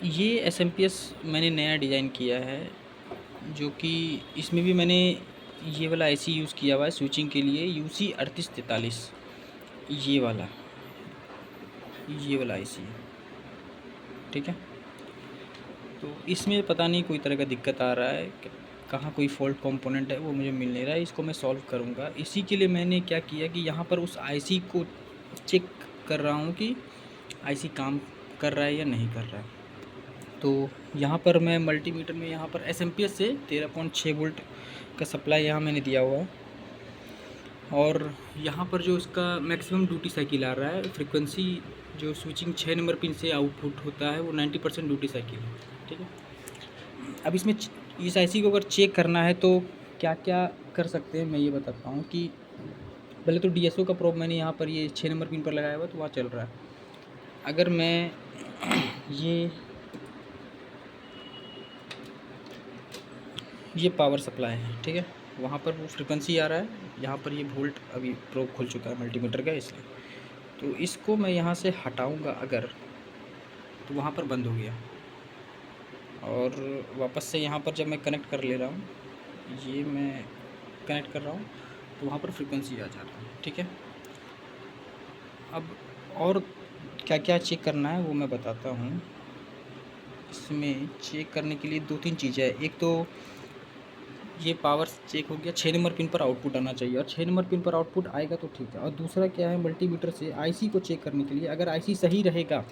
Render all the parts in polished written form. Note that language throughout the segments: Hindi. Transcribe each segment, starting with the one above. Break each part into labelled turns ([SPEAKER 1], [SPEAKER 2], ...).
[SPEAKER 1] ये एसएमपीएस मैंने नया डिज़ाइन किया है, जो कि इसमें भी मैंने ये वाला आईसी यूज़ किया हुआ है स्विचिंग के लिए, यूसी 3843। ये वाला आईसी है, ठीक है। तो इसमें पता नहीं कोई तरह का दिक्कत आ रहा है, कहाँ कोई फॉल्ट कंपोनेंट है वो मुझे मिल नहीं रहा है। इसको मैं सॉल्व करूँगा। इसी के लिए मैंने क्या किया कि यहाँ पर उस आईसी को चेक कर रहा हूँ कि आईसी काम कर रहा है या नहीं कर रहा है। तो यहाँ पर मैं मल्टीमीटर में यहाँ पर एसएमपीएस से 13.6 वोल्ट का सप्लाई यहाँ मैंने दिया हुआ है, और यहाँ पर जो इसका मैक्सिमम ड्यूटी साइकिल आ रहा है, फ्रीक्वेंसी जो स्विचिंग 6 नंबर पिन से आउटपुट होता है वो 90% ड्यूटी साइकिल है, ठीक है। अब इसमें इस आईसी को अगर चेक करना है तो क्या क्या कर सकते हैं मैं ये बताता हूँ। कि पहले तो डीएसओ का प्रोब मैंने यहाँ पर ये 6 नंबर पिन पर लगाया हुआ तो वहाँ चल रहा है। अगर मैं ये पावर सप्लाई है, ठीक है, वहाँ पर वो फ्रिक्वेंसी आ रहा है, यहाँ पर ये वोल्ट अभी प्रोब खुल चुका है मल्टीमीटर का, इसलिए तो इसको मैं यहाँ से हटाऊँगा अगर, तो वहाँ पर बंद हो गया, और वापस से यहाँ पर जब मैं कनेक्ट कर ले रहा हूँ, ये मैं कनेक्ट कर रहा हूँ तो वहाँ पर फ्रिक्वेंसी आ जा रहा है, ठीक है। अब और क्या क्या चेक करना है वो मैं बताता हूँ। इसमें चेक करने के लिए 2-3 चीज़ें हैं। एक तो ये पावर चेक हो गया, 6 नंबर पिन पर आउटपुट आना चाहिए, और 6 नंबर पिन पर आउटपुट आएगा तो ठीक है। और दूसरा क्या है, मल्टीमीटर से आईसी को चेक करने के लिए अगर आईसी सही रहेगा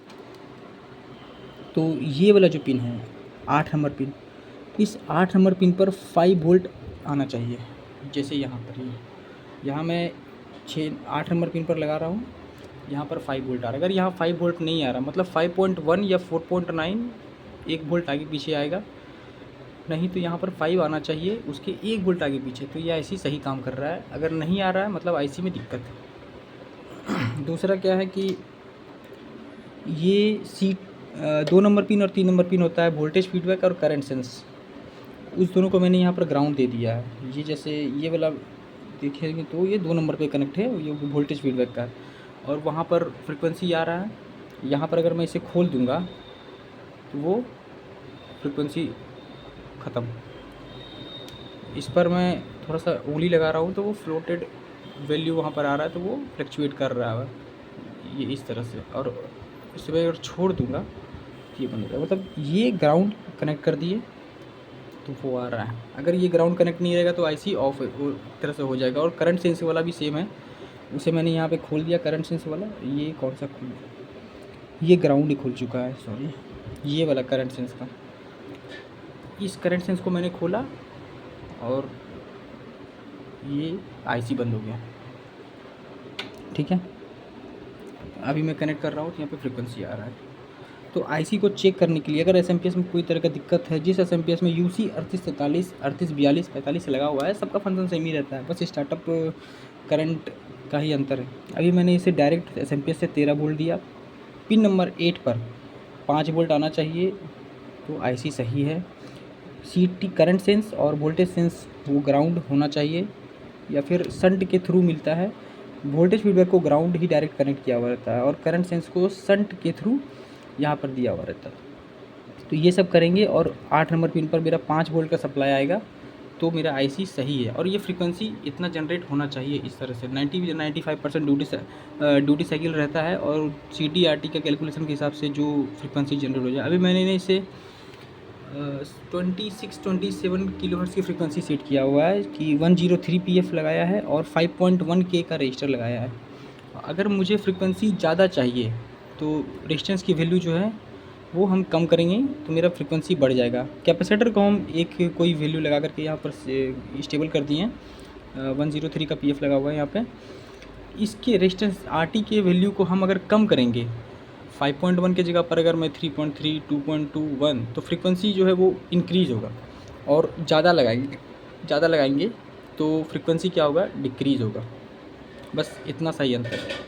[SPEAKER 1] तो ये वाला जो पिन है 8 नंबर पिन, इस 8 नंबर पिन पर 5 वोल्ट आना चाहिए। जैसे यहाँ पर यहाँ मैं 8 नंबर पिन पर लगा रहा हूँ, यहाँ पर 5 वोल्ट आ रहा है। अगर यहाँ 5 वोल्ट नहीं आ रहा, मतलब 5.1 या 4.9 1 वोल्ट आगे पीछे आएगा, नहीं तो यहाँ पर 5 आना चाहिए उसके 1 वोल्ट आगे पीछे, तो ये आईसी सही काम कर रहा है। अगर नहीं आ रहा है मतलब आईसी में दिक्कत है। दूसरा क्या है कि ये 2 नंबर पिन और 3 नंबर पिन होता है वोल्टेज फीडबैक और करंट सेंस, उस दोनों को मैंने यहाँ पर ग्राउंड दे दिया है। ये जैसे ये वाला देखेंगे तो ये 2 नंबर पे कनेक्ट है, ये वोल्टेज फीडबैक का है, और वहाँ पर फ्रिक्वेंसी आ रहा है। यहाँ पर अगर मैं इसे खोल दूँगा तो वो फ्रिक्वेंसी ख़त्म। इस पर मैं थोड़ा सा उंगली लगा रहा हूँ तो वो फ्लोटेड वैल्यू वहाँ पर आ रहा है, तो वो फ्लक्चुएट कर रहा है ये इस तरह से, और इसे मैं अगर छोड़ दूँगा तो ये बंद हो जाएगा। मतलब ये ग्राउंड कनेक्ट कर दिए तो वो आ रहा है। अगर ये ग्राउंड कनेक्ट नहीं रहेगा तो आईसी ऑफ वो तरह से हो जाएगा। और करंट सेंस वाला भी सेम है, उसे मैंने यहाँ पे खोल दिया करंट सेंस वाला। ये कौन सा खुल, ये ग्राउंड ही खुल चुका है, सॉरी, ये वाला करंट सेंस का। इस करंट सेंस को मैंने खोला और ये आईसी बंद हो गया, ठीक है। अभी मैं कनेक्ट कर रहा हूँ तो यहाँ पे फ्रिक्वेंसी आ रहा है। तो आईसी को चेक करने के लिए अगर एसएमपीएस में कोई तरह का दिक्कत है, जिस एसएमपीएस में यूसी 3843, 3842, 45 लगा हुआ है, सबका फंक्शन सेम ही रहता है, बस स्टार्टअप करंट का ही अंतर है। अभी मैंने इसे डायरेक्ट एसएमपीएस से 13 वोल्ट दिया, पिन नंबर 8 पर 5 वोल्ट आना चाहिए, तो आईसी सही है। सीटी करंट सेंस और वोल्टेज सेंस वो ग्राउंड होना चाहिए, या फिर शंट के थ्रू मिलता है। वोल्टेज फीडबैक को ग्राउंड ही डायरेक्ट कनेक्ट किया हुआ रहता है, और करंट सेंस को शंट के थ्रू यहाँ पर दिया हुआ रहता है। तो ये सब करेंगे, और 8 नंबर पिन पर मेरा 5 वोल्ट का सप्लाई आएगा तो मेरा आईसी सही है। और ये फ्रीक्वेंसी इतना जनरेट होना चाहिए इस तरह से, 90-95% ड्यूटी साइकिल रहता है, और CT/RT का कैलकुलेशन के हिसाब से जो फ्रीक्वेंसी जनरेट हो जाए। अभी मैंने इसे 26-27 किलोहर्ट्ज़ की फ्रीक्वेंसी सेट किया हुआ है कि 103 PF लगाया है, और 5.1K का रजिस्टर लगाया है। अगर मुझे फ्रीक्वेंसी ज़्यादा चाहिए तो रेजिस्टेंस की वैल्यू जो है वो हम कम करेंगे तो मेरा फ्रीक्वेंसी बढ़ जाएगा। कैपेसिटर को हम एक कोई वैल्यू लगा करके यहाँ पर स्टेबल कर दिए हैं, 103 का PF लगा हुआ है यहाँ पे। इसके रेजिस्टेंस RT के वैल्यू को हम अगर कम करेंगे 5.1 के जगह पर, अगर मैं 3.3, 2.21, तो फ्रीक्वेंसी जो है वो इंक्रीज़ होगा। और ज़्यादा लगाएंगे तो फ्रीक्वेंसी क्या होगा, डिक्रीज़ होगा। बस इतना सही अंतर है।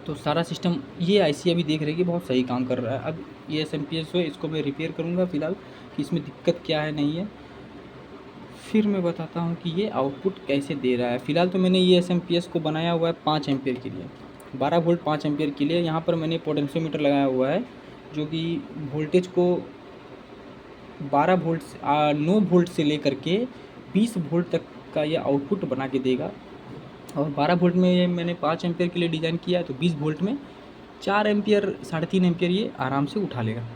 [SPEAKER 1] तो सारा सिस्टम ये आईसी अभी देख रहे हैं कि बहुत सही काम कर रहा है। अब ये एसएमपीएस है, इसको मैं रिपेयर करूँगा फ़िलहाल कि इसमें दिक्कत क्या है नहीं है, फिर मैं बताता हूँ कि ये आउटपुट कैसे दे रहा है। फ़िलहाल तो मैंने ये एसएमपीएस को बनाया हुआ है 5 एम्पियर के लिए, 12 वोल्ट 5 एम्पियर के लिए। यहाँ पर मैंने पोटेंशियोमीटर लगाया हुआ है जो कि वोल्टेज को 12 वोल्ट 9 वोल्ट से लेकर के 20 वोल्ट तक का ये आउटपुट बना के देगा। और 12 वोल्ट में ये मैंने 5 एम्पियर के लिए डिज़ाइन किया है, तो 20 वोल्ट में 4 एम्पियर 3.5 एम्पियर ये आराम से उठा लेगा,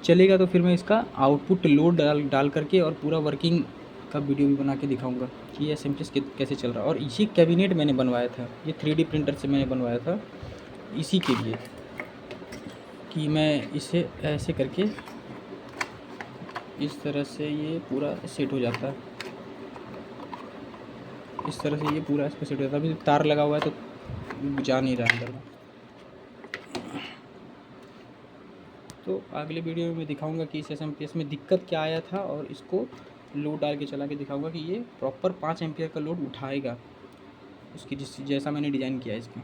[SPEAKER 1] चलेगा। तो फिर मैं इसका आउटपुट लोड डाल करके और पूरा वर्किंग का वीडियो भी बना के दिखाऊंगा कि ये SMPS कैसे चल रहा है। और इसी कैबिनेट मैंने बनवाया था, ये 3D प्रिंटर से मैंने बनवाया था इसी के लिए, कि मैं इसे ऐसे करके इस तरह से ये पूरा सेट हो जाता है, इस तरह से ये पूरा इस पर सेट हो जाता है। अभी तार लगा हुआ है तो जा नहीं रहा अंदर में। तो अगले वीडियो में मैं दिखाऊंगा कि इस SMPS में दिक्कत क्या आया था, और इसको लोड डाल के चला के दिखाऊंगा कि ये प्रॉपर 5 एम्पियर का लोड उठाएगा उसकी जैसा मैंने डिज़ाइन किया है इसका।